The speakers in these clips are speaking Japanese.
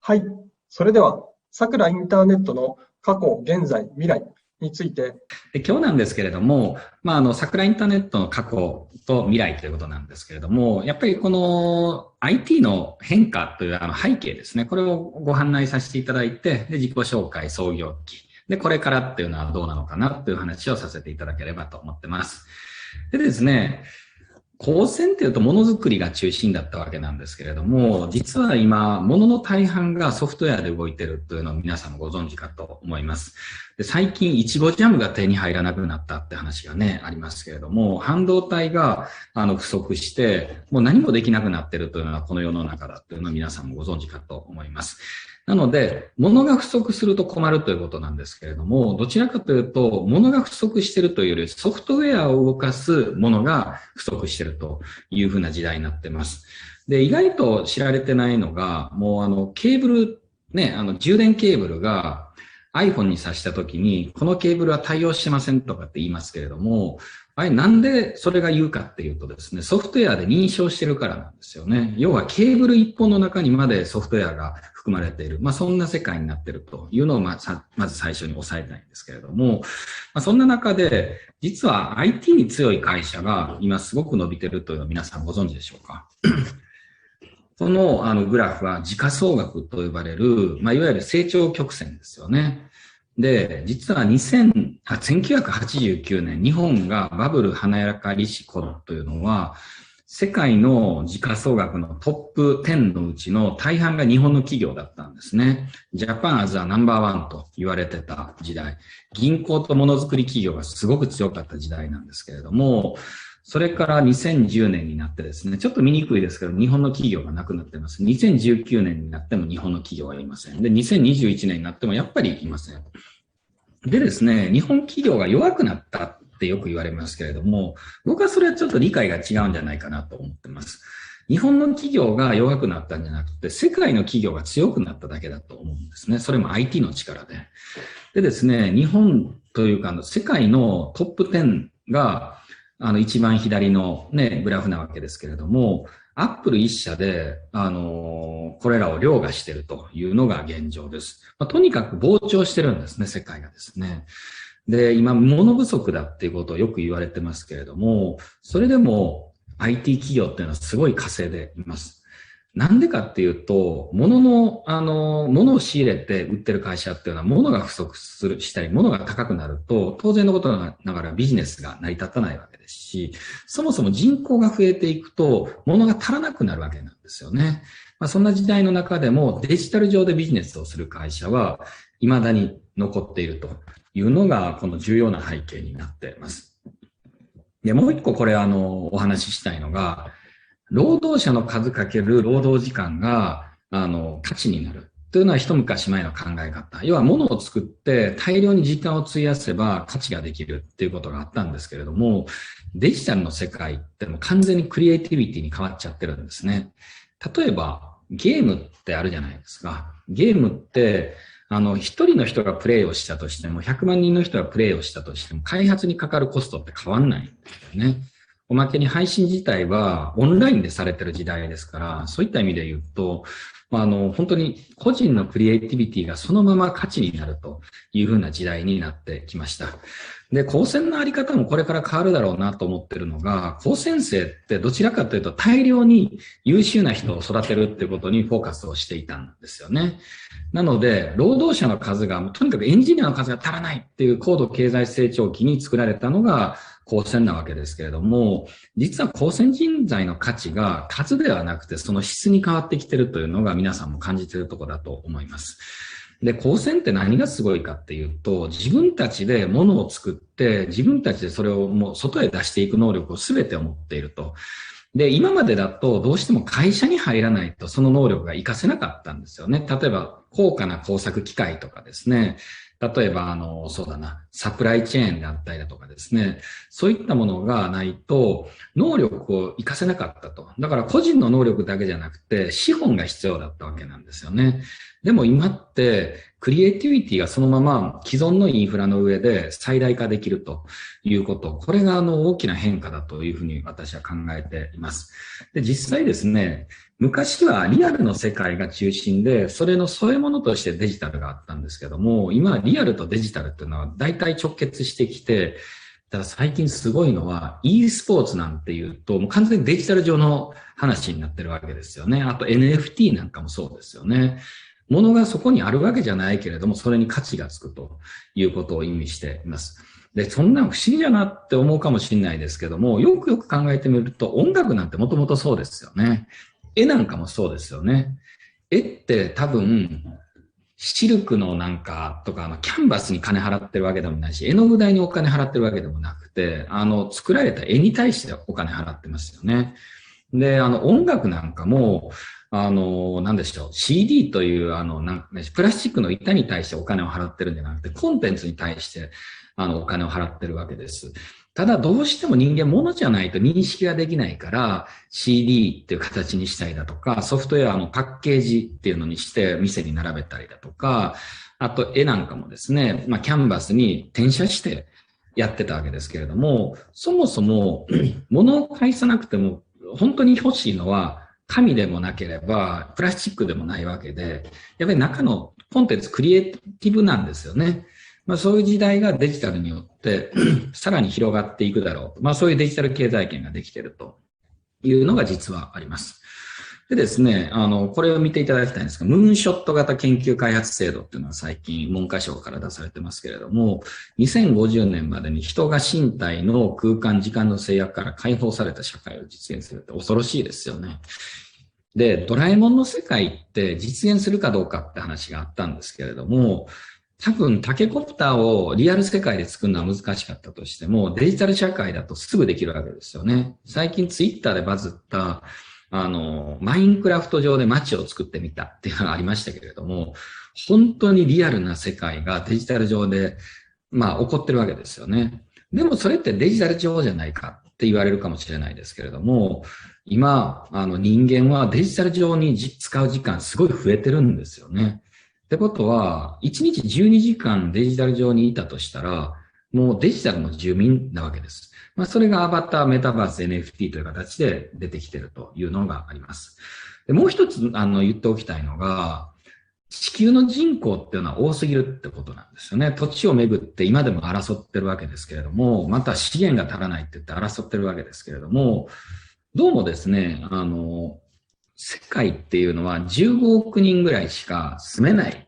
はい。それでは、さくらインターネットの過去、現在、未来について。今日なんですけれども、さくらインターネットの過去と未来ということなんですけれども、やっぱりこの IT の変化という背景ですね、これをご案内させていただいて、で、自己紹介、創業期、で、これからっていうのはどうなのかなという話をさせていただければと思ってます。でですね、高専っていうとものづくりが中心だったわけなんですけれども、実は今、ものの大半がソフトウェアで動いてるというのを皆さんご存知かと思います。で、最近、いちごジャムが手に入らなくなったって話がね、ありますけれども、半導体が不足して、もう何もできなくなってるというのはこの世の中だというのを皆さんもご存知かと思います。なので、物が不足すると困るということなんですけれども、どちらかというと、物が不足しているというより、ソフトウェアを動かすものが不足しているというふうな時代になっています。で、意外と知られてないのが、もうケーブル、ね、充電ケーブルが iPhone に挿したときに、このケーブルは対応してませんとかって言いますけれども、あれなんでそれが言うかっていうとですね、ソフトウェアで認証してるからなんですよね。要はケーブル一本の中にまでソフトウェアが含まれている。そんな世界になっているというのをまず最初に押さえたいんですけれども、そんな中で、実は IT に強い会社が今すごく伸びているというのを皆さんご存知でしょうか。そのグラフは時価総額と呼ばれる、いわゆる成長曲線ですよね。で、実は1989年、日本がバブル華やかりし頃というのは、世界の時価総額のトップ10のうちの大半が日本の企業だったんですね。ジャパンアズアナンバーワンと言われてた時代。銀行とものづくり企業がすごく強かった時代なんですけれども、それから2010年になってですね、ちょっと見にくいですけど、日本の企業がなくなってます。2019年になっても日本の企業はいません。で、2021年になってもやっぱりいません。でですね、日本企業が弱くなったってよく言われますけれども、僕はそれはちょっと理解が違うんじゃないかなと思ってます。日本の企業が弱くなったんじゃなくて、世界の企業が強くなっただけだと思うんですね。それも IT の力で。でですね、日本というか、世界のトップ10が、一番左のね、グラフなわけですけれども、アップル一社で、これらを凌駕しているというのが現状です。とにかく膨張してるんですね、世界がですね。で、今、物不足だっていうことをよく言われてますけれども、それでも IT 企業っていうのはすごい稼いでいます。なんでかっていうと、物を仕入れて売ってる会社っていうのは、物が不足したり、物が高くなると、当然のことながらビジネスが成り立たないわけですし、そもそも人口が増えていくと、物が足らなくなるわけなんですよね。そんな時代の中でも、デジタル上でビジネスをする会社は、未だに残っているというのが、この重要な背景になっています。で、もう一個これお話ししたいのが、労働者の数かける労働時間が、価値になる。というのは一昔前の考え方。要は物を作って大量に時間を費やせば価値ができるっていうことがあったんですけれども、デジタルの世界ってもう完全にクリエイティビティに変わっちゃってるんですね。例えば、ゲームってあるじゃないですか。ゲームって、一人の人がプレイをしたとしても、100万人の人がプレイをしたとしても、開発にかかるコストって変わんないんですよね。おまけに配信自体はオンラインでされてる時代ですから、そういった意味で言うと、本当に個人のクリエイティビティがそのまま価値になるというふうな時代になってきました。で、高専のあり方もこれから変わるだろうなと思ってるのが、高専生ってどちらかというと大量に優秀な人を育てるっていうことにフォーカスをしていたんですよね。なので、労働者の数が、とにかくエンジニアの数が足らないっていう高度経済成長期に作られたのが高専なわけですけれども、実は高専人材の価値が数ではなくてその質に変わってきているというのが皆さんも感じているところだと思います。で、高専って何がすごいかっていうと、自分たちで物を作って、自分たちでそれをもう外へ出していく能力を全てを持っていると。で、今までだとどうしても会社に入らないとその能力が活かせなかったんですよね。例えば、高価な工作機械とかですね。例えば、そうだな、サプライチェーンであったりだとかですね、そういったものがないと、能力を活かせなかったと。だから個人の能力だけじゃなくて、資本が必要だったわけなんですよね。でも今って、クリエイティビティがそのまま既存のインフラの上で最大化できるということ。これが大きな変化だというふうに私は考えています。で、実際ですね、昔はリアルの世界が中心で、それの添え物としてデジタルがあったんですけども、今はリアルとデジタルっていうのは大体直結してきて、ただ最近すごいのは e スポーツなんていうと、もう完全にデジタル上の話になってるわけですよね。あと NFT なんかもそうですよね。ものがそこにあるわけじゃないけれども、それに価値がつくということを意味しています。で、そんな不思議だなって思うかもしれないですけども、よくよく考えてみると、音楽なんてもともとそうですよね。絵なんかもそうですよね。絵って多分、シルクのなんかとか、キャンバスに金払ってるわけでもないし、絵の具代にお金払ってるわけでもなくて、作られた絵に対してお金払ってますよね。で、音楽なんかも、なんでしょう、CD という、プラスチックの板に対してお金を払ってるんじゃなくて、コンテンツに対して、お金を払ってるわけです。ただ、どうしても人間物じゃないと認識ができないから、CD っていう形にしたりだとか、ソフトウェアのパッケージっていうのにして店に並べたりだとか、あと絵なんかもですね、キャンバスに転写してやってたわけですけれども、そもそも物を返さなくても本当に欲しいのは紙でもなければプラスチックでもないわけで、やっぱり中のコンテンツクリエイティブなんですよね。そういう時代がデジタルによってさらに広がっていくだろう。そういうデジタル経済圏ができているというのが実はあります。でですね、これを見ていただきたいんですが、ムーンショット型研究開発制度っていうのは最近文科省から出されてますけれども、2050年までに人が身体の空間、時間の制約から解放された社会を実現するって恐ろしいですよね。で、ドラえもんの世界って実現するかどうかって話があったんですけれども、多分タケコプターをリアル世界で作るのは難しかったとしても、デジタル社会だとすぐできるわけですよね。最近ツイッターでバズったマインクラフト上で街を作ってみたっていうのがありましたけれども、本当にリアルな世界がデジタル上で、起こってるわけですよね。でもそれってデジタル上じゃないかって言われるかもしれないですけれども、今、人間はデジタル上に使う時間すごい増えてるんですよね。ってことは、1日12時間デジタル上にいたとしたら、もうデジタルの住民なわけです。それがアバター、メタバース、NFT という形で出てきているというのがあります。でもう一つ、言っておきたいのが、地球の人口っていうのは多すぎるってことなんですよね。土地をめぐって今でも争ってるわけですけれども、また資源が足らないって言って争ってるわけですけれども、どうもですね、世界っていうのは15億人ぐらいしか住めない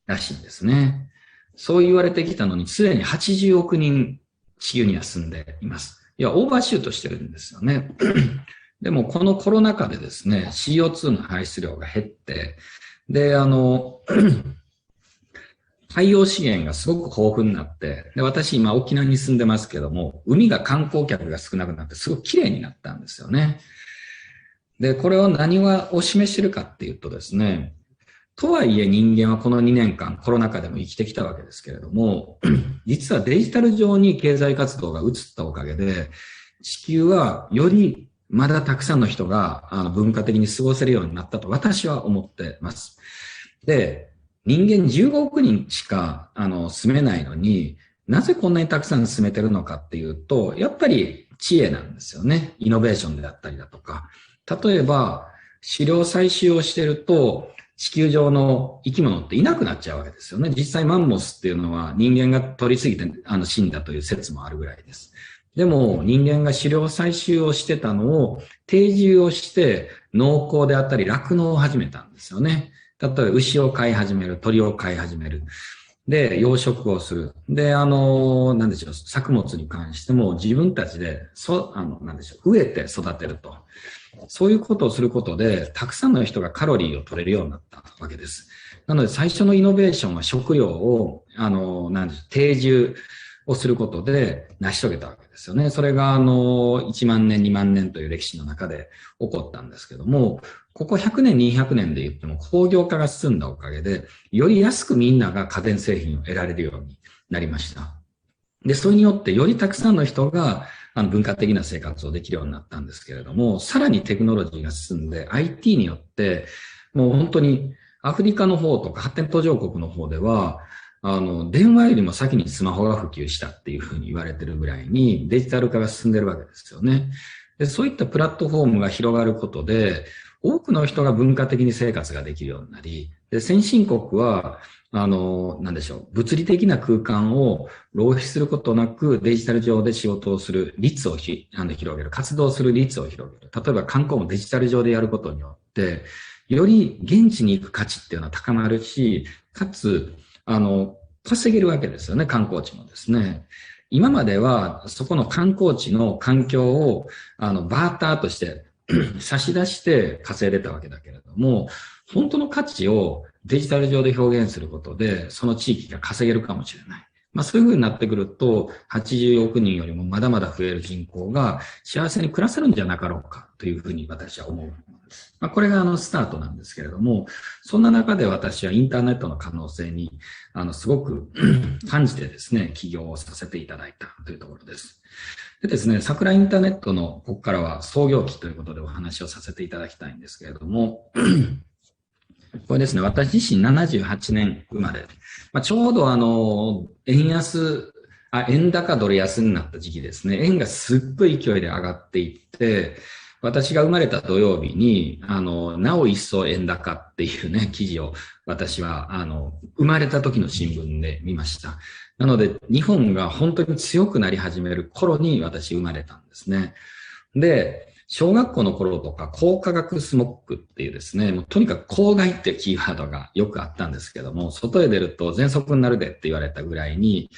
らしいんですね。そう言われてきたのに、すでに80億人地球には住んでいます。いや、オーバーシュートしてるんですよね。でも、このコロナ禍でですね、CO2 の排出量が減って、で、海洋資源がすごく豊富になって、で、私今沖縄に住んでますけども、海が観光客が少なくなってすごく綺麗になったんですよね。で、これは何を示しているかっていうとですね、とはいえ人間はこの2年間コロナ禍でも生きてきたわけですけれども、実はデジタル上に経済活動が移ったおかげで、地球はよりまだたくさんの人が文化的に過ごせるようになったと私は思ってます。で、人間15億人しか住めないのになぜこんなにたくさん住めてるのかっていうと、やっぱり知恵なんですよね。イノベーションであったりだとか。例えば、狩猟採集をしてると、地球上の生き物っていなくなっちゃうわけですよね。実際マンモスっていうのは人間が取りすぎて死んだという説もあるぐらいです。でも人間が狩猟採集をしてたのを定住をして農耕であったり酪農を始めたんですよね。例えば牛を飼い始める、鳥を飼い始める。で、養殖をする。で、なんでしょう、作物に関しても自分たちで、なんでしょう、植えて育てると。そういうことをすることで、たくさんの人がカロリーを取れるようになったわけです。なので、最初のイノベーションは食料を、なんでしょう、定住をすることで成し遂げたわけですよね。それが、1万年、2万年という歴史の中で起こったんですけども、ここ100年、200年で言っても工業化が進んだおかげで、より安くみんなが家電製品を得られるようになりました。で、それによってよりたくさんの人が文化的な生活をできるようになったんですけれども、さらにテクノロジーが進んで IT によって、もう本当にアフリカの方とか発展途上国の方では、電話よりも先にスマホが普及したっていうふうに言われてるぐらいにデジタル化が進んでるわけですよね。で、そういったプラットフォームが広がることで、多くの人が文化的に生活ができるようになり、で、先進国は、なんでしょう、物理的な空間を浪費することなくデジタル上で仕事をする率を広げる、活動する率を広げる。例えば観光もデジタル上でやることによって、より現地に行く価値っていうのは高まるし、かつ、稼げるわけですよね、観光地もですね。今までは、そこの観光地の環境を、バーターとして差し出して稼いでたわけだけれども、本当の価値をデジタル上で表現することで、その地域が稼げるかもしれない。まあそういうふうになってくると、80億人よりもまだまだ増える人口が幸せに暮らせるんじゃなかろうかというふうに私は思う。まあこれがスタートなんですけれども、そんな中で私はインターネットの可能性に、すごく感じてですね、起業をさせていただいたというところです。でですね、桜インターネットのここからは創業期ということでお話をさせていただきたいんですけれども、これですね、私自身78年生まれ。まあ、ちょうど円高ドル安になった時期ですね。円がすっごい勢いで上がっていって、私が生まれた土曜日に、なお一層円高っていうね、記事を私は、生まれた時の新聞で見ました。なので、日本が本当に強くなり始める頃に私生まれたんですね。で、小学校の頃とか、光化学スモッグっていうですね、もうとにかく公害っていうキーワードがよくあったんですけども、外へ出ると喘息になるでって言われたぐらいに、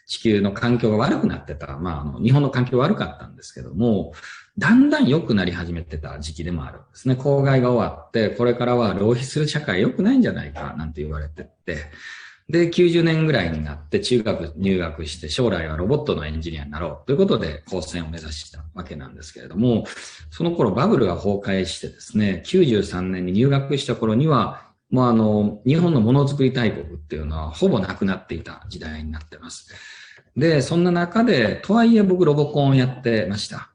地球の環境が悪くなってた。まあ、日本の環境悪かったんですけども、だんだん良くなり始めてた時期でもあるんですね。公害が終わって、これからは浪費する社会良くないんじゃないか、なんて言われてって、で、90年ぐらいになって中学入学して将来はロボットのエンジニアになろうということで高専を目指したわけなんですけれども、その頃バブルが崩壊してですね、93年に入学した頃には、もう日本のものづくり大国っていうのはほぼなくなっていた時代になってます。で、そんな中で、とはいえ僕ロボコンをやってました。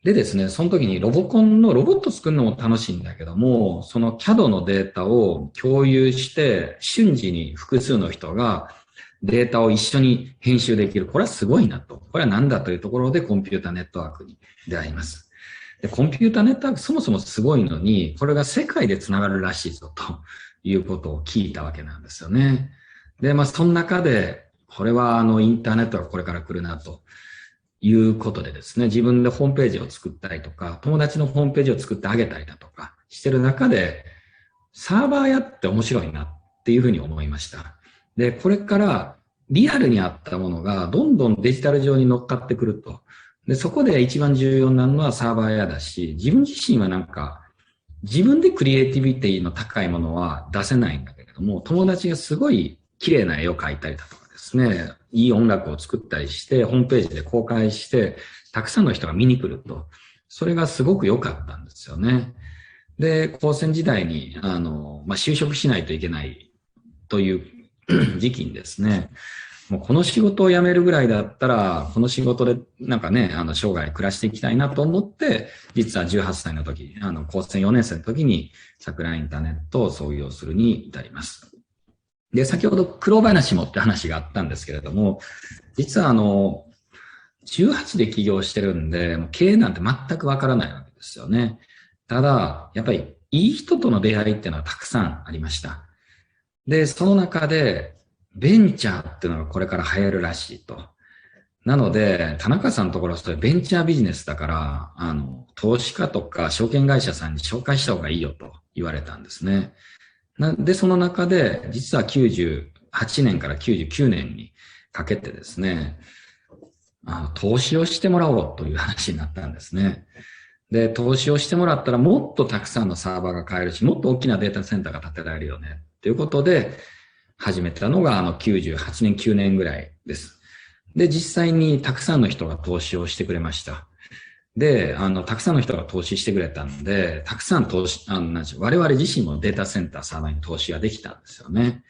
でですね、その時にロボコンのロボット作るのも楽しいんだけども、その CAD のデータを共有して、瞬時に複数の人がデータを一緒に編集できる。これはすごいなと。これは何だというところでコンピュータネットワークに出会います。で、コンピュータネットワークそもそもすごいのに、これが世界でつながるらしいぞということを聞いたわけなんですよね。で、その中で、これはインターネットがこれから来るなと。いうことでですね、自分でホームページを作ったりとか、友達のホームページを作ってあげたりだとかしてる中で、サーバーやって面白いなっていうふうに思いました。で、これからリアルにあったものがどんどんデジタル上に乗っかってくると。で、そこで一番重要なのはサーバーやだし、自分自身は自分でクリエイティビティの高いものは出せないんだけれども、友達がすごい綺麗な絵を描いたりだとかですね、いい音楽を作ったりして、ホームページで公開して、たくさんの人が見に来ると。それがすごく良かったんですよね。で、高専時代に、就職しないといけないという時期にですね、もうこの仕事を辞めるぐらいだったら、この仕事で生涯暮らしていきたいなと思って、実は18歳の時、高専4年生の時に桜インターネットを創業するに至ります。で、先ほど苦労話もって話があったんですけれども、実は18で起業してるんで、経営なんて全くわからないわけですよね。ただ、やっぱりいい人との出会いっていうのはたくさんありました。で、その中で、ベンチャーっていうのがこれから流行るらしいと。なので、田中さんのところはそれベンチャービジネスだから、投資家とか証券会社さんに紹介した方がいいよと言われたんですね。で、その中で、実は98年から99年にかけてですね、投資をしてもらおうという話になったんですね。で、投資をしてもらったらもっとたくさんのサーバーが買えるし、もっと大きなデータセンターが建てられるよね。ということで、始めたのが98年、9年ぐらいです。で、実際にたくさんの人が投資をしてくれました。で、たくさんの人が投資してくれたんで、たくさん我々自身もデータセンターサーバーに投資ができたんですよね。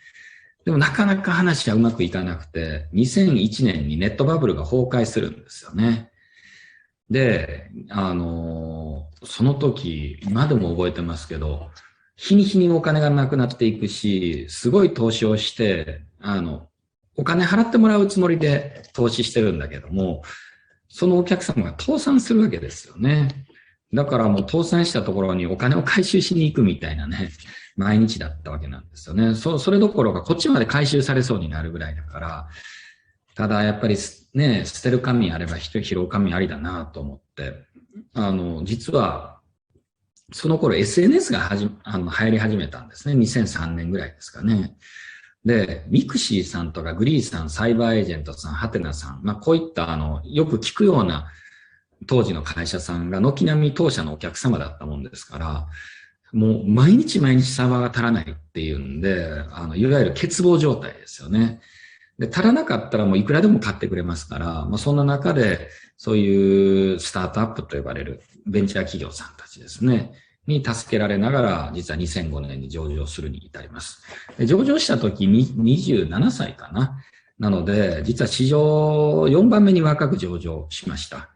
でもなかなか話はうまくいかなくて、2001年にネットバブルが崩壊するんですよね。で、その時、今でも覚えてますけど、日に日にお金がなくなっていくし、すごい投資をして、お金払ってもらうつもりで投資してるんだけども、そのお客様が倒産するわけですよね。だからもう倒産したところにお金を回収しに行くみたいなね、毎日だったわけなんですよね。それどころかこっちまで回収されそうになるぐらいだから、ただやっぱりね、捨てる紙あれば拾う紙ありだなと思って、実は、その頃 SNS が流行り始めたんですね。2003年ぐらいですかね。で、ミクシーさんとかグリーさん、サイバーエージェントさん、ハテナさん、こういったよく聞くような当時の会社さんが軒並み当社のお客様だったもんですから、もう毎日毎日サーバーが足らないっていうんで、いわゆる欠乏状態ですよね。で、足らなかったらもういくらでも買ってくれますから、そんな中で、そういうスタートアップと呼ばれるベンチャー企業さんたちですね、に助けられながら、実は2005年に上場するに至ります。で上場した時に27歳かな。なので、実は史上4番目に若く上場しました。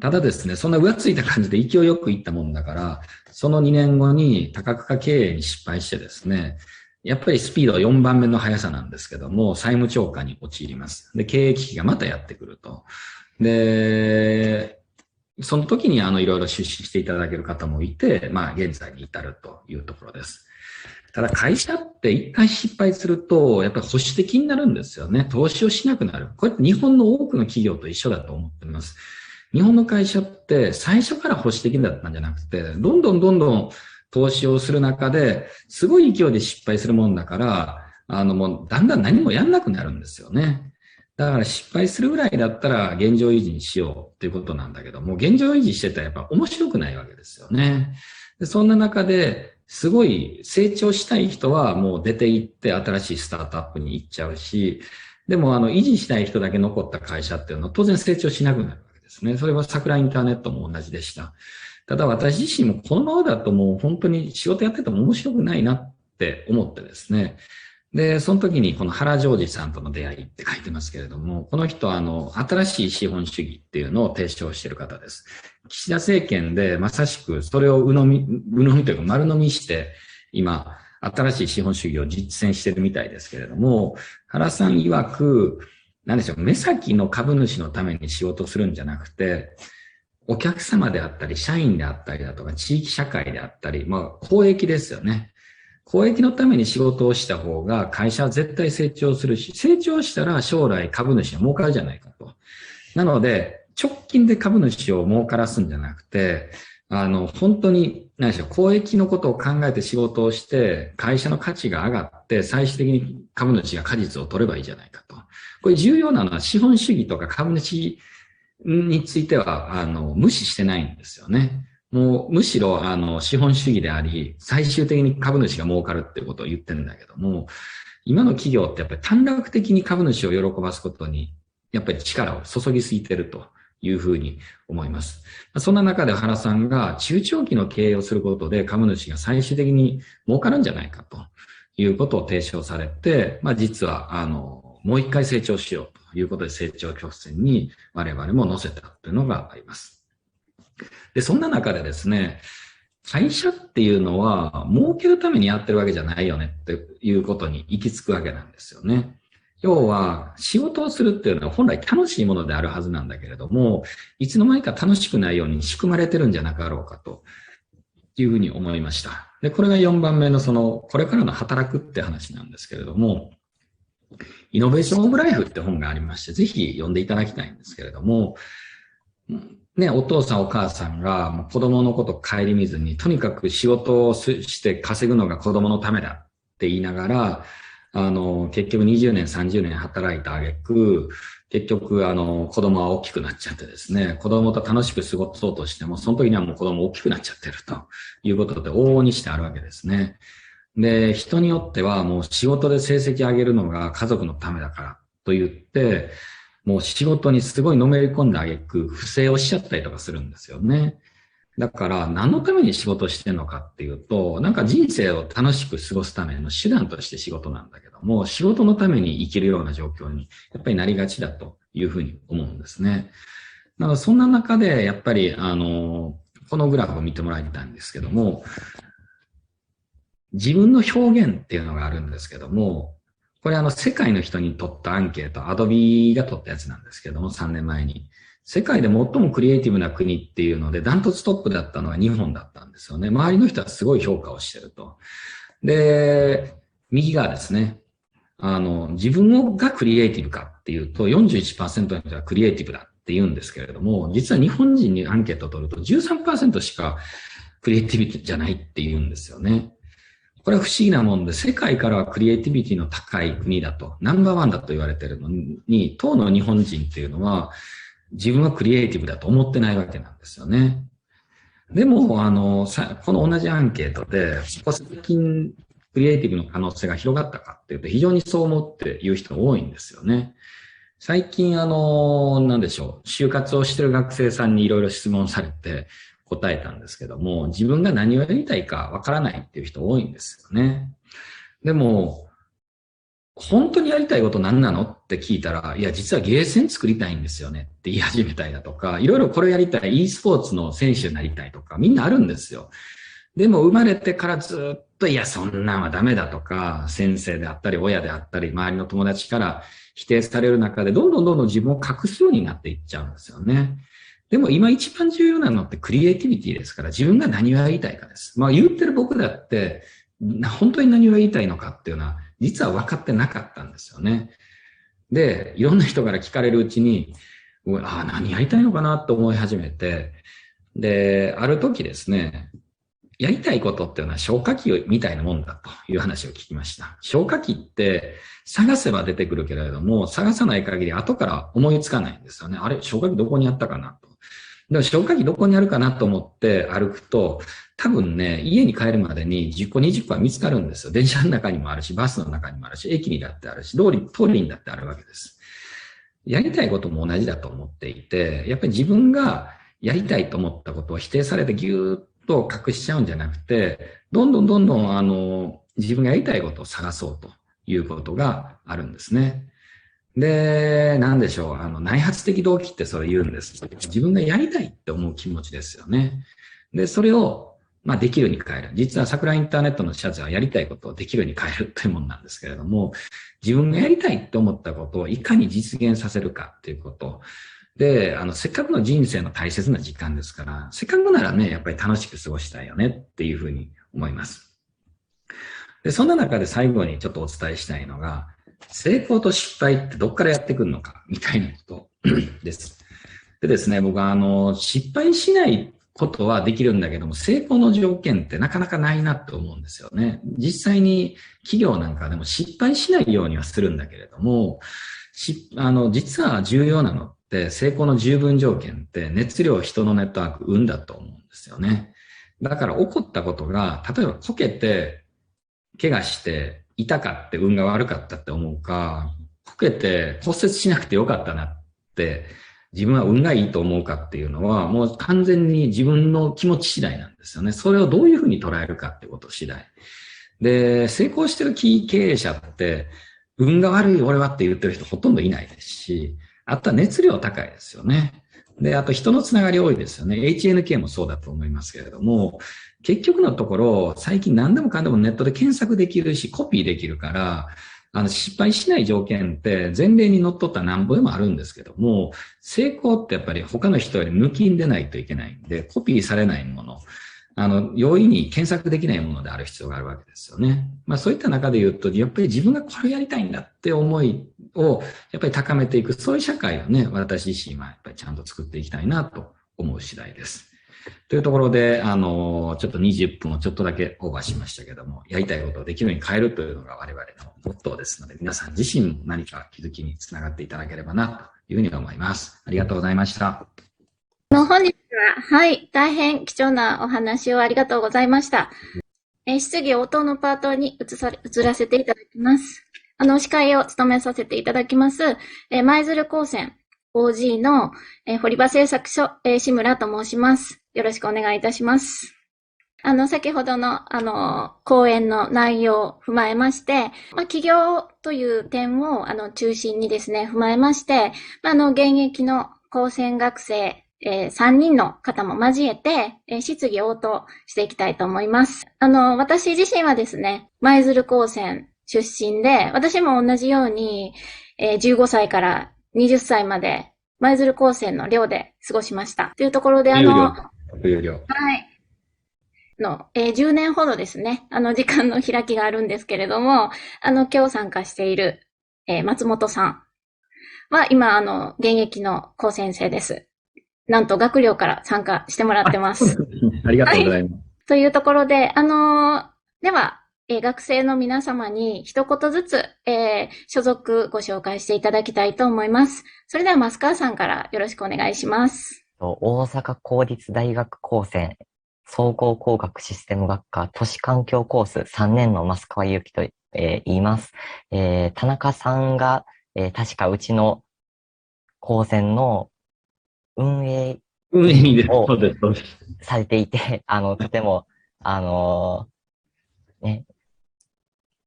ただですね、そんな浮ついた感じで勢いよくいったもんだから、その2年後に多角化経営に失敗してですね、やっぱりスピードは4番目の速さなんですけども、債務超過に陥ります。で、経営危機がまたやってくると。で、その時にいろいろ出資していただける方もいて、現在に至るというところです。ただ会社って一回失敗すると、やっぱり保守的になるんですよね。投資をしなくなる。これって日本の多くの企業と一緒だと思っています。日本の会社って最初から保守的だったんじゃなくて、どんどん投資をする中で、すごい勢いで失敗するもんだから、もうだんだん何もやんなくなるんですよね。だから失敗するぐらいだったら現状維持にしようっていうことなんだけども、現状維持してたらやっぱ面白くないわけですよね。でそんな中で、すごい成長したい人はもう出て行って新しいスタートアップに行っちゃうし、でも維持したい人だけ残った会社っていうのは当然成長しなくなるわけですね。それは桜インターネットも同じでした。ただ私自身もこのままだともう本当に仕事やってても面白くないなって思ってですね。で、その時にこの原ジョージさんとの出会いって書いてますけれども、この人は新しい資本主義っていうのを提唱している方です。岸田政権でまさしくそれを鵜呑みというか丸飲みして、今、新しい資本主義を実践しているみたいですけれども、原さん曰く、何でしょう、目先の株主のために仕事をするんじゃなくて、お客様であったり、社員であったりだとか、地域社会であったり、公益ですよね。公益のために仕事をした方が会社は絶対成長するし、成長したら将来株主は儲かるじゃないかと。なので、直近で株主を儲からすんじゃなくて、本当に、何でしょう、公益のことを考えて仕事をして、会社の価値が上がって、最終的に株主が果実を取ればいいじゃないかと。これ重要なのは資本主義とか株主については、無視してないんですよね。もう、むしろ、資本主義であり、最終的に株主が儲かるっていうことを言ってるんだけども、今の企業ってやっぱり短絡的に株主を喜ばすことに、やっぱり力を注ぎすぎてるというふうに思います。そんな中で原さんが中長期の経営をすることで株主が最終的に儲かるんじゃないかということを提唱されて、実は、もう一回成長しようということで成長曲線に我々も乗せたというのがあります。で、そんな中でですね、会社っていうのは儲けるためにやってるわけじゃないよねっていうことに行き着くわけなんですよね。要は仕事をするっていうのは本来楽しいものであるはずなんだけれども、いつの間にか楽しくないように仕組まれてるんじゃなかろうかというふうに思いました。で、これが4番目のこれからの働くって話なんですけれども、イノベーションオブライフって本がありまして、ぜひ読んでいただきたいんですけれども、お父さんお母さんがもう子供のことを顧みずに、とにかく仕事をして稼ぐのが子供のためだって言いながら、結局20年、30年働いた挙句、結局、子供は大きくなっちゃってですね、子供と楽しく過ごそうとしても、その時にはもう子供大きくなっちゃってるということで往々にしてあるわけですね。で、人によってはもう仕事で成績上げるのが家族のためだからと言って、もう仕事にすごいのめり込んだ挙句、不正をしちゃったりとかするんですよね。だから何のために仕事してるのかっていうと、なんか人生を楽しく過ごすための手段として仕事なんだけども、仕事のために生きるような状況にやっぱりなりがちだというふうに思うんですね。なのでそんな中でやっぱりこのグラフを見てもらいたいんですけども、自分の表現っていうのがあるんですけども、これ世界の人に取ったアンケート、アドビが取ったやつなんですけども、3年前に。世界で最もクリエイティブな国っていうので、ダントツトップだったのは日本だったんですよね。周りの人はすごい評価をしてると。で、右側ですね。自分がクリエイティブかっていうと、41% の人はクリエイティブだって言うんですけれども、実は日本人にアンケートを取ると 13% しかクリエイティブじゃないって言うんですよね。これは不思議なもんで、世界からはクリエイティビティの高い国だと、ナンバーワンだと言われているのに、当の日本人っていうのは、自分はクリエイティブだと思ってないわけなんですよね。でも、この同じアンケートで、ここ最近、クリエイティブの可能性が広がったかっていうと、非常にそう思って言う人が多いんですよね。最近、なんでしょう、就活をしている学生さんにいろいろ質問されて答えたんですけども、自分が何をやりたいかわからないっていう人多いんですよね。でも、本当にやりたいこと何なのって聞いたら、いや、実はゲーセン作りたいんですよねって言い始めたりだとか、いろいろこれやりたい、e スポーツの選手になりたいとか、みんなあるんですよ。でも生まれてからずっと、いや、そんなんはダメだとか、先生であったり、親であったり、周りの友達から否定される中で、どんどん自分を隠すようになっていっちゃうんですよね。でも今一番重要なのってクリエイティビティですから、自分が何をやりたいかです。まあ言ってる僕だって、本当に何をやりたいのかっていうのは、実は分かってなかったんですよね。で、いろんな人から聞かれるうちに、何やりたいのかなと思い始めて、で、ある時ですね、やりたいことっていうのは消火器みたいなもんだという話を聞きました。消火器って探せば出てくるけれども、探さない限り後から思いつかないんですよね。あれ、消火器どこにあったかなと。でも消火器どこにあるかなと思って歩くと、多分ね、家に帰るまでに10個、20個は見つかるんですよ。電車の中にもあるし、バスの中にもあるし、駅にだってあるし、通りにだってあるわけです。やりたいことも同じだと思っていて、やっぱり自分がやりたいと思ったことを否定されてぎゅーっと隠しちゃうんじゃなくて、どんどん自分がやりたいことを探そうということがあるんですね。で、なんでしょう、内発的動機ってそれ言うんです。自分がやりたいって思う気持ちですよね。で、それを、できるに変える。実は桜インターネットのシャツはやりたいことをできるに変えるというものなんですけれども、自分がやりたいって思ったことをいかに実現させるかっていうこと。で、せっかくの人生の大切な時間ですから、せっかくならね、やっぱり楽しく過ごしたいよねっていうふうに思います。で、そんな中で最後にちょっとお伝えしたいのが、成功と失敗ってどっからやってくるのかみたいなことです。でですね、僕は失敗しないことはできるんだけども、成功の条件ってなかなかないなって思うんですよね。実際に企業なんかでも失敗しないようにはするんだけれども、実は重要なのって成功の十分条件って熱量、人のネットワーク、運だと思うんですよね。だから起こったことが、例えばこけて、怪我して痛かって運が悪かったって思うか、こけて骨折しなくてよかったなって自分は運がいいと思うかっていうのはもう完全に自分の気持ち次第なんですよね。それをどういうふうに捉えるかってこと次第。で、成功してる経営者って運が悪い俺はって言ってる人ほとんどいないですし、あとは熱量高いですよね。で、あと人のつながり多いですよね。HNK もそうだと思いますけれども、結局のところ、最近何でもかんでもネットで検索できるし、コピーできるから、失敗しない条件って前例にのっとったなんぼでもあるんですけども、成功ってやっぱり他の人より抜きんでないといけないんで、コピーされないもの、容易に検索できないものである必要があるわけですよね。そういった中で言うと、やっぱり自分がこれやりたいんだって思いをやっぱり高めていく、そういう社会をね、私自身はやっぱりちゃんと作っていきたいなと思う次第です。というところで、ちょっと20分をちょっとだけオーバーしましたけども、やりたいことをできるように変えるというのが我々のモットーですので、皆さん自身も何か気づきにつながっていただければなというふうに思います。ありがとうございました。本日は、はい、大変貴重なお話をありがとうございました。質疑応答のパートに移らせていただきます。司会を務めさせていただきます、舞鶴高専 OG の、堀場製作所、志村と申します。よろしくお願いいたします。先ほどの、講演の内容を踏まえまして、起業という点を、中心にですね、踏まえまして、現役の高専学生、3人の方も交えて、質疑応答していきたいと思います。私自身はですね、舞鶴高専出身で、私も同じように、15歳から20歳まで舞鶴高専の寮で過ごしました。というところで、有料。有料。はい。10年ほどですね、時間の開きがあるんですけれども、今日参加している、松本さんは今、現役の高専生です。なんと学寮から参加してもらってます。ありがとうございます。はい、というところで、では、学生の皆様に一言ずつ、所属ご紹介していただきたいと思います。それでは、増川さんからよろしくお願いします。大阪公立大学高専総合工学システム学科都市環境コース3年の増川祐希と、言います。田中さんが、確かうちの高専の運営をされていて、とても、ね、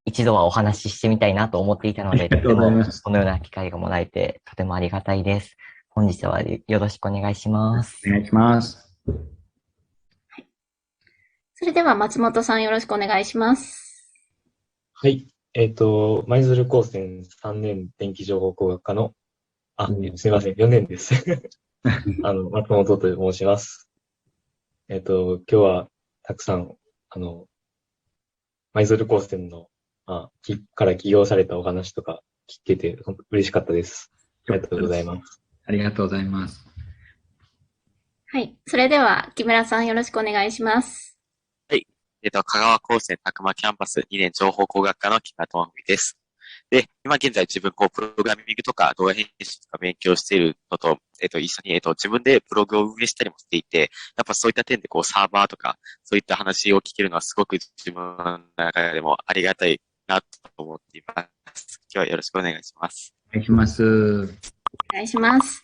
一度はお話ししてみたいなと思っていたので、とてもこのような機会がもらえて、とてもありがたいです。本日はよろしくお願いします。お願いします。はい。それでは松本さんよろしくお願いします。はい。舞鶴高専3年電気情報工学科の、すみません、4年です。松本と申します。今日はたくさん、舞鶴高専の、から起業されたお話とか聞けて、本当嬉しかったです。ありがとうございます。ありがとうございます。はい。それでは、木村さんよろしくお願いします。はい。香川高専詫間キャンパス2年情報工学科の木村智文です。で、今現在自分プログラミングとか動画編集とか勉強しているのと、一緒に、自分でブログを運営したりもしていて、やっぱそういった点でサーバーとか、そういった話を聞けるのはすごく自分の中でもありがたいなと思っています。今日はよろしくお願いします。お願いします。お願いします。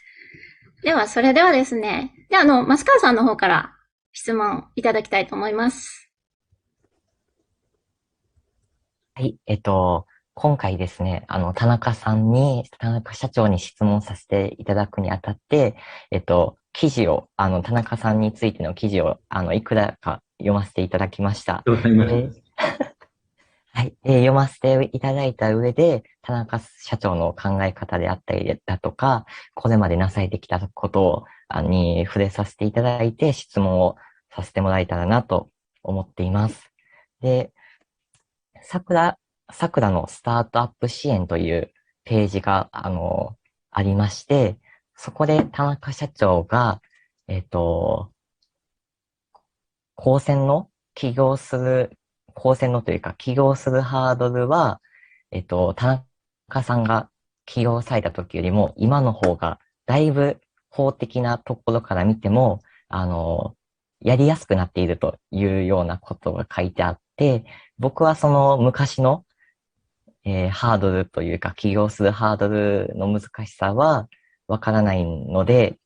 では、それではですね、増川さんの方から質問いただきたいと思います。はい、今回ですね、田中社長に質問させていただくにあたって、記事を、田中さんについての記事を、いくらか読ませていただきました。はい、読ませていただいた上で、田中社長の考え方であったりだとか、これまでなされてきたことに触れさせていただいて、質問をさせてもらえたらなと思っています。で、桜のスタートアップ支援というページが、ありまして、そこで田中社長が、高専の起業するハードルは、田中さんが起業された時よりも、今の方が、だいぶ法的なところから見ても、やりやすくなっているというようなことが書いてあって、僕はその昔の、ハードルというか、起業するハードルの難しさはわからないので、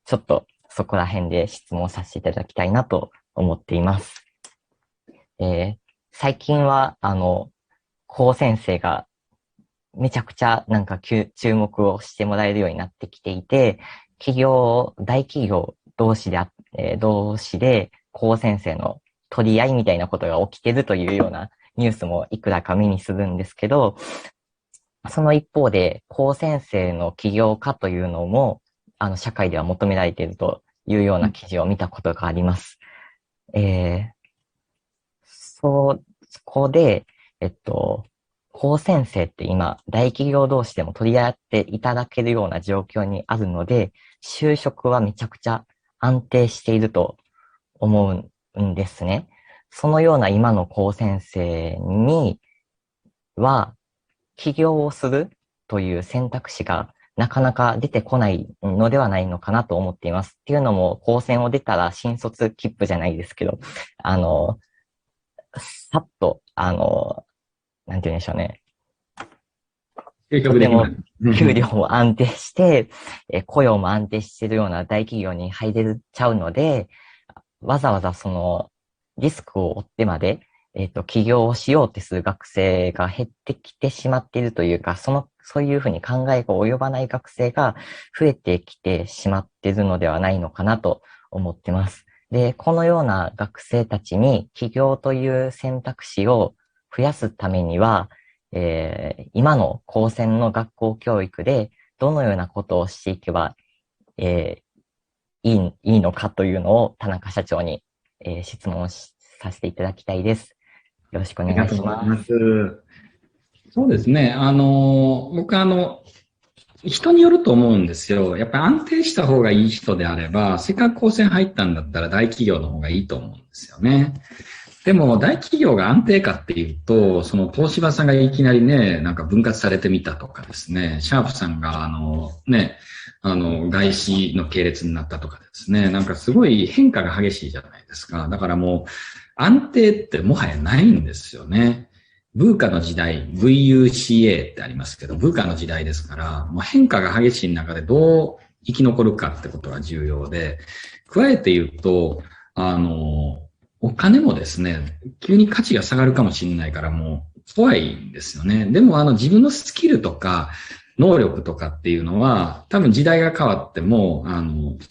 ちょっとそこら辺で質問させていただきたいなと思っています。最近は、高専生がめちゃくちゃ注目をしてもらえるようになってきていて、大企業同士で高専生の取り合いみたいなことが起きてるというようなニュースもいくらか目にするんですけど、その一方で高専生の起業家というのも、社会では求められているというような記事を見たことがあります。そこで、高専生って今、大企業同士でも取り合っていただけるような状況にあるので、就職はめちゃくちゃ安定していると思うんですね。そのような今の高専生には、起業をするという選択肢がなかなか出てこないのではないのかなと思っています。っていうのも、高専を出たら新卒切符じゃないですけど、さっと、なんて言うんでしょうね。計画できない。給料も安定して、雇用も安定しているような大企業に入れちゃうので、わざわざそのリスクを負ってまで、起業をしようってする学生が減ってきてしまっているというか、そういうふうに考えが及ばない学生が増えてきてしまっているのではないのかなと思ってます。で、このような学生たちに起業という選択肢を増やすためには、今の高専の学校教育でどのようなことをしていけば、いいのかというのを田中社長に、質問させていただきたいです。よろしくお願いします。そうですね。僕人によると思うんですよ。やっぱり安定した方がいい人であれば、せっかく高専入ったんだったら大企業の方がいいと思うんですよね。でも大企業が安定かっていうと、その東芝さんがいきなりね、なんか分割されてみたとかですね、シャープさんが外資の系列になったとかですね、なんかすごい変化が激しいじゃないですか。だからもう安定ってもはやないんですよね。VUCAの時代、VUCA ってありますけど、VUCAの時代ですから、もう変化が激しい中でどう生き残るかってことが重要で、加えて言うと、お金もですね、急に価値が下がるかもしれないからもう怖いんですよね。でも自分のスキルとか能力とかっていうのは多分時代が変わっても、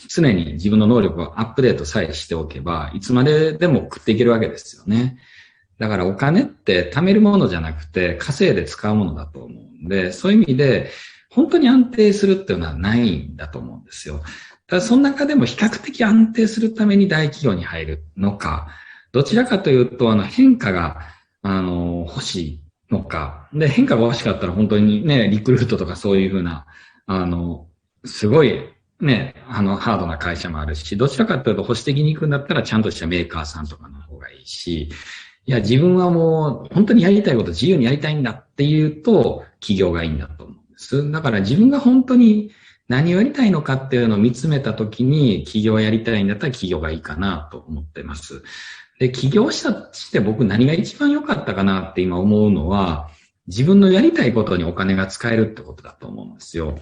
常に自分の能力をアップデートさえしておけば、いつまででも食っていけるわけですよね。だからお金って貯めるものじゃなくて稼いで使うものだと思うんで、そういう意味で本当に安定するっていうのはないんだと思うんですよ。ただその中でも比較的安定するために大企業に入るのか、どちらかというと変化が欲しいのか、で変化が欲しかったら本当にね、リクルートとかそういうふうなすごいね、ハードな会社もあるし、どちらかというと保守的に行くんだったらちゃんとしたメーカーさんとかの方がいいし、いや、自分はもう本当にやりたいこと自由にやりたいんだっていうと、企業がいいんだと思うんです。だから自分が本当に何をやりたいのかっていうのを見つめたときに、企業をやりたいんだったら企業がいいかなと思ってます。で、起業して僕何が一番良かったかなって今思うのは、自分のやりたいことにお金が使えるってことだと思うんですよ。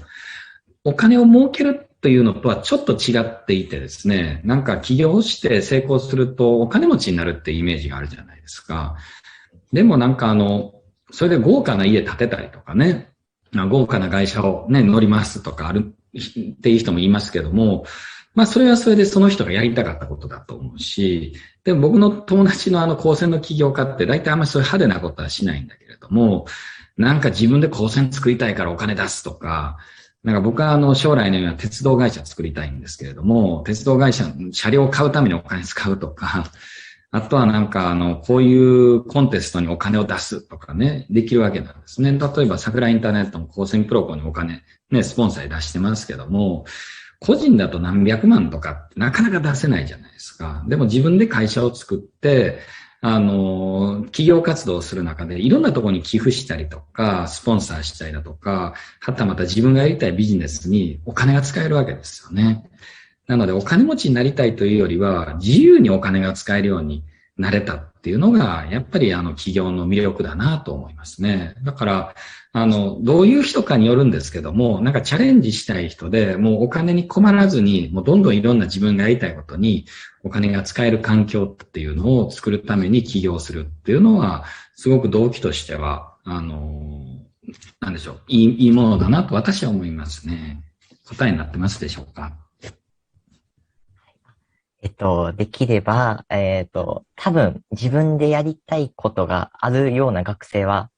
お金を儲けるというのとはちょっと違っていてですね、なんか起業して成功するとお金持ちになるっていうイメージがあるじゃないですか。でもなんかそれで豪華な家建てたりとかね、豪華な会社をね、乗りますとかあるっていう人もいますけども、まあそれはそれでその人がやりたかったことだと思うし、でも僕の友達の高専の起業家って大体あんまりそういう派手なことはしないんだけれども、なんか自分で高専作りたいからお金出すとか、なんか僕は将来のような鉄道会社作りたいんですけれども、鉄道会社の車両を買うためにお金使うとか、あとはなんかこういうコンテストにお金を出すとかね、できるわけなんですね。例えば桜インターネットも高専プロコにお金、ね、スポンサーで出してますけども、個人だと何百万とかってなかなか出せないじゃないですか。でも自分で会社を作って、企業活動をする中でいろんなところに寄付したりとか、スポンサーしたりだとか、はたまた自分がやりたいビジネスにお金が使えるわけですよね。なのでお金持ちになりたいというよりは、自由にお金が使えるようになれたっていうのが、やっぱり企業の魅力だなと思いますね。だから、どういう人かによるんですけども、なんかチャレンジしたい人で、もうお金に困らずに、もうどんどんいろんな自分がやりたいことにお金が使える環境っていうのを作るために起業するっていうのは、すごく動機としては、なんでしょう、いいものだなと私は思いますね。答えになってますでしょうか？できれば、多分自分でやりたいことがあるような学生は、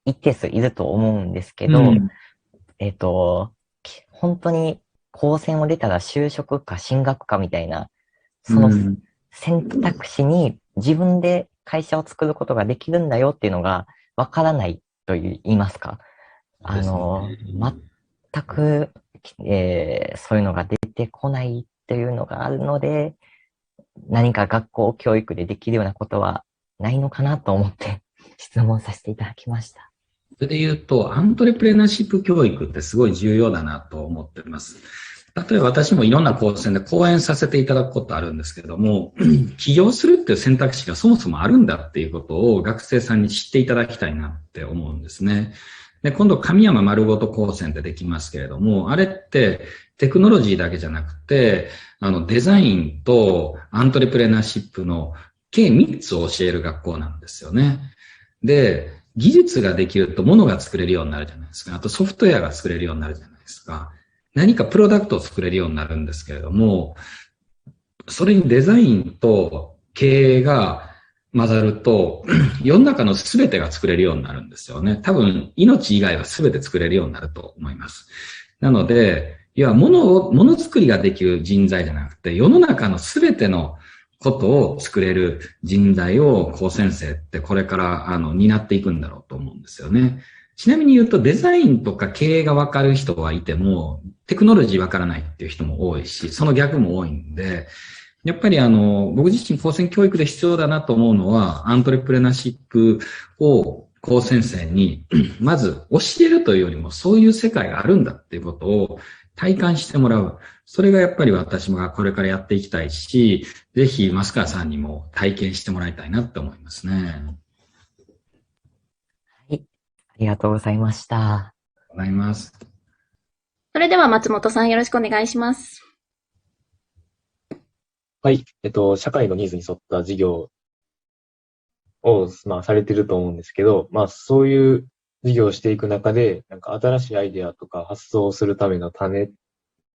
一定数いると思うんですけど、本当に高専を出たら就職か進学かみたいな、その選択肢に自分で会社を作ることができるんだよっていうのがわからないと言いますか。全く、そういうのが出てこないというのがあるので、何か学校教育でできるようなことはないのかなと思って質問させていただきました。それで言うと、アントレプレナーシップ教育ってすごい重要だなと思っています。例えば私もいろんな高専で講演させていただくことあるんですけども、起業するっていう選択肢がそもそもあるんだっていうことを学生さんに知っていただきたいなって思うんですね。で、今度、神山丸ごと高専ってできますけれども、あれってテクノロジーだけじゃなくて、デザインとアントレプレナーシップの計3つを教える学校なんですよね。で、技術ができると物が作れるようになるじゃないですか。あとソフトウェアが作れるようになるじゃないですか。何かプロダクトを作れるようになるんですけれども、それにデザインと経営が混ざると、世の中の全てが作れるようになるんですよね。多分、命以外は全て作れるようになると思います。なので、いや、ものづくりができる人材じゃなくて、世の中の全てのことを作れる人材を高専生ってこれから担っていくんだろうと思うんですよね。ちなみに言うとデザインとか経営がわかる人はいてもテクノロジーわからないっていう人も多いし、その逆も多いんで、やっぱり僕自身高専教育で必要だなと思うのはアントレプレナーシップを高専生にまず教えるというよりもそういう世界があるんだっていうことを体感してもらう。それがやっぱり私もこれからやっていきたいし、ぜひ増川さんにも体験してもらいたいなって思いますね。はい。ありがとうございました。ありがとうございます。それでは松本さんよろしくお願いします。はい。社会のニーズに沿った事業を、されてると思うんですけど、そういう事業をしていく中で、なんか新しいアイデアとか発想をするための種っ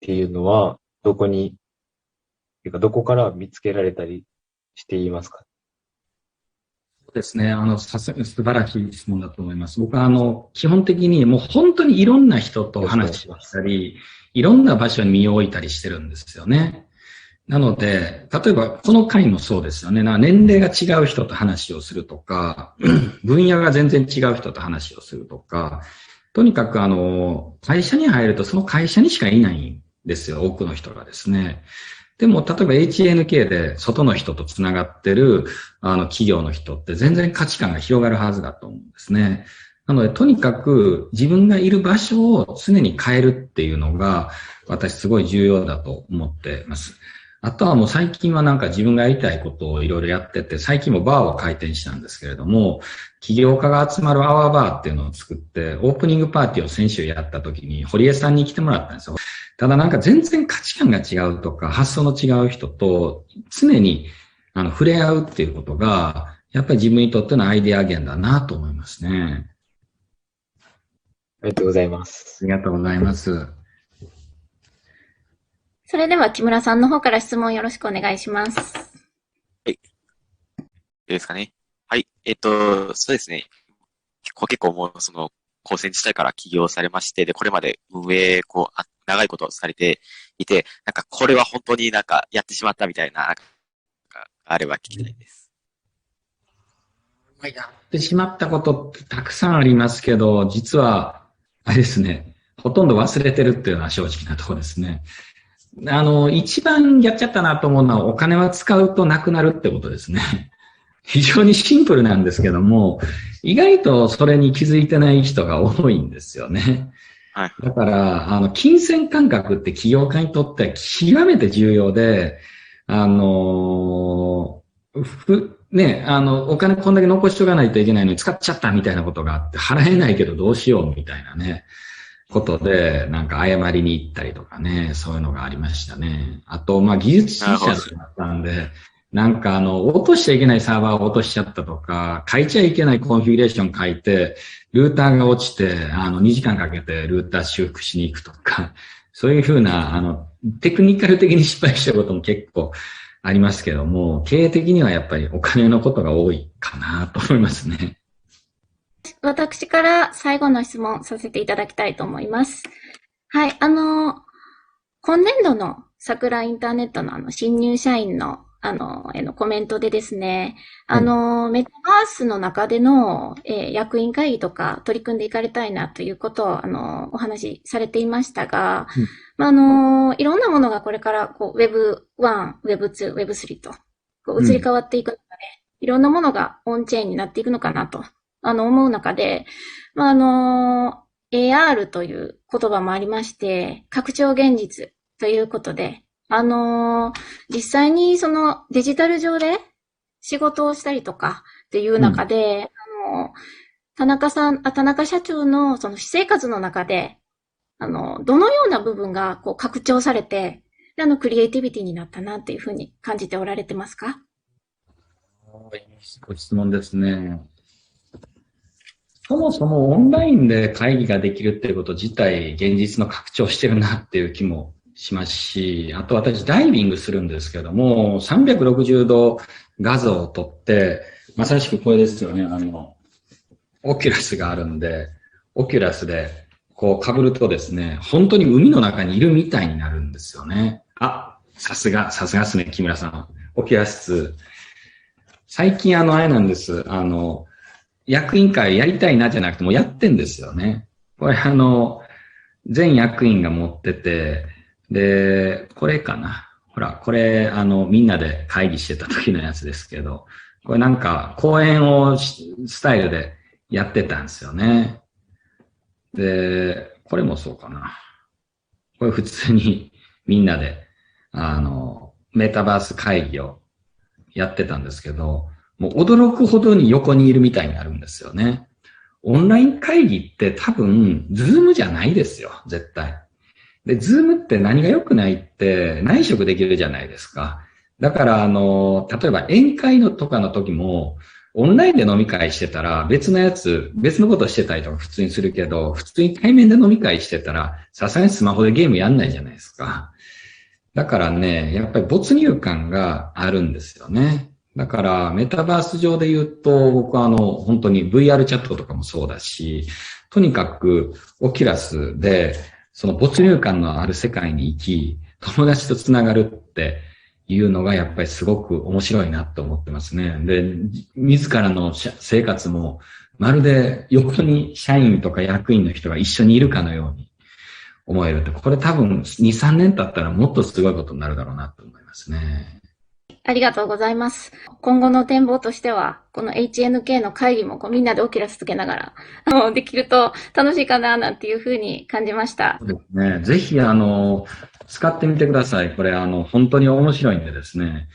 ていうのは、どこから見つけられたりしていますか？そうですね。素晴らしい質問だと思います。僕は基本的にもう本当にいろんな人と話をしたり、いろんな場所に身を置いたりしてるんですよね。なので、例えばこの回もそうですよね。年齢が違う人と話をするとか、分野が全然違う人と話をするとか、とにかく会社に入るとその会社にしかいないんですよ、多くの人がですね。でも、例えば HNK で外の人とつながってる企業の人って全然価値観が広がるはずだと思うんですね。なので、とにかく自分がいる場所を常に変えるっていうのが私すごい重要だと思っています。あとはもう最近はなんか自分がやりたいことをいろいろやってて、最近もバーを開店したんですけれども、起業家が集まるアワーバーっていうのを作って、オープニングパーティーを先週やった時に堀江さんに来てもらったんですよ。ただなんか全然価値観が違うとか発想の違う人と常に触れ合うっていうことが、やっぱり自分にとってのアイデア源だなと思いますね。ありがとうございます。ありがとうございます。それでは木村さんの方から質問よろしくお願いします。はい。いいですかね。はい。そうですね。結構もう高専自体から起業されまして、で、これまで運営、長いことされていて、なんかこれは本当になんかやってしまったみたいな、なんかあれば聞きたいです。やってしまったことってたくさんありますけど、実は、あれですね、ほとんど忘れてるっていうのは正直なところですね。一番やっちゃったなと思うのは、お金は使うとなくなるってことですね。非常にシンプルなんですけども、意外とそれに気づいてない人が多いんですよね。はい。だから、金銭感覚って起業家にとっては極めて重要で、お金こんだけ残しとかないといけないのに使っちゃったみたいなことがあって、払えないけどどうしようみたいなね、ことで、なんか謝りに行ったりとかね、そういうのがありましたね。あと、技術者だったんで、なんか落としちゃいけないサーバーを落としちゃったとか、書いちゃいけないコンフィギュレーション書いて、ルーターが落ちて、2時間かけてルーター修復しに行くとか、そういうふうな、テクニカル的に失敗したことも結構ありますけども、経営的にはやっぱりお金のことが多いかなと思いますね。私から最後の質問させていただきたいと思います。はい、今年度の桜インターネットの新入社員のコメントでですね、メタバースの中での、役員会議とか取り組んでいかれたいなということを、お話しされていましたが、いろんなものがこれから、Web1、Web2、Web3 と、移り変わっていく中で、いろんなものがオンチェーンになっていくのかなと、思う中で、AR という言葉もありまして、拡張現実ということで、実際にそのデジタル上で仕事をしたりとかっていう中で、田中社長のその私生活の中で、どのような部分がこう拡張されて、でクリエイティビティになったなっていうふうに感じておられてますか？ご質問ですね。そもそもオンラインで会議ができるっていうこと自体、現実の拡張してるなっていう気もしますし、あと私ダイビングするんですけども、360度画像を撮って、まさしくこれですよね、オキュラスがあるんで、オキュラスでこう被るとですね、本当に海の中にいるみたいになるんですよね。さすがですね、木村さん。オキュラス。最近あれなんです。役員会やりたいなじゃなくてもうやってんですよね。これ全役員が持ってて、で、これかな。ほら、これみんなで会議してた時のやつですけど、これなんか講演をスタイルでやってたんですよね。で、これもそうかな。これ普通にみんなで、メタバース会議をやってたんですけど、もう驚くほどに横にいるみたいになるんですよね。オンライン会議って多分、ズームじゃないですよ、絶対。で、ズームって何が良くないって内職できるじゃないですか。だから、例えば宴会のとかの時も、オンラインで飲み会してたら別のことしてたりとか普通にするけど、普通に対面で飲み会してたら、さすがにスマホでゲームやんないじゃないですか。だからね、やっぱり没入感があるんですよね。だから、メタバース上で言うと、僕は本当に VR チャットとかもそうだし、とにかくオキュラスで、その没入感のある世界に行き、友達とつながるっていうのがやっぱりすごく面白いなと思ってますね。で、自らの生活もまるで横に社員とか役員の人が一緒にいるかのように思えるって、これ多分2、3年経ったらもっとすごいことになるだろうなと思いますね。ありがとうございます。今後の展望としては、この HNK の会議もみんなでオキュラスつけながら、できると楽しいかななんていうふうに感じました。そうですね。ぜひ、使ってみてください。これ、本当に面白いんでですね。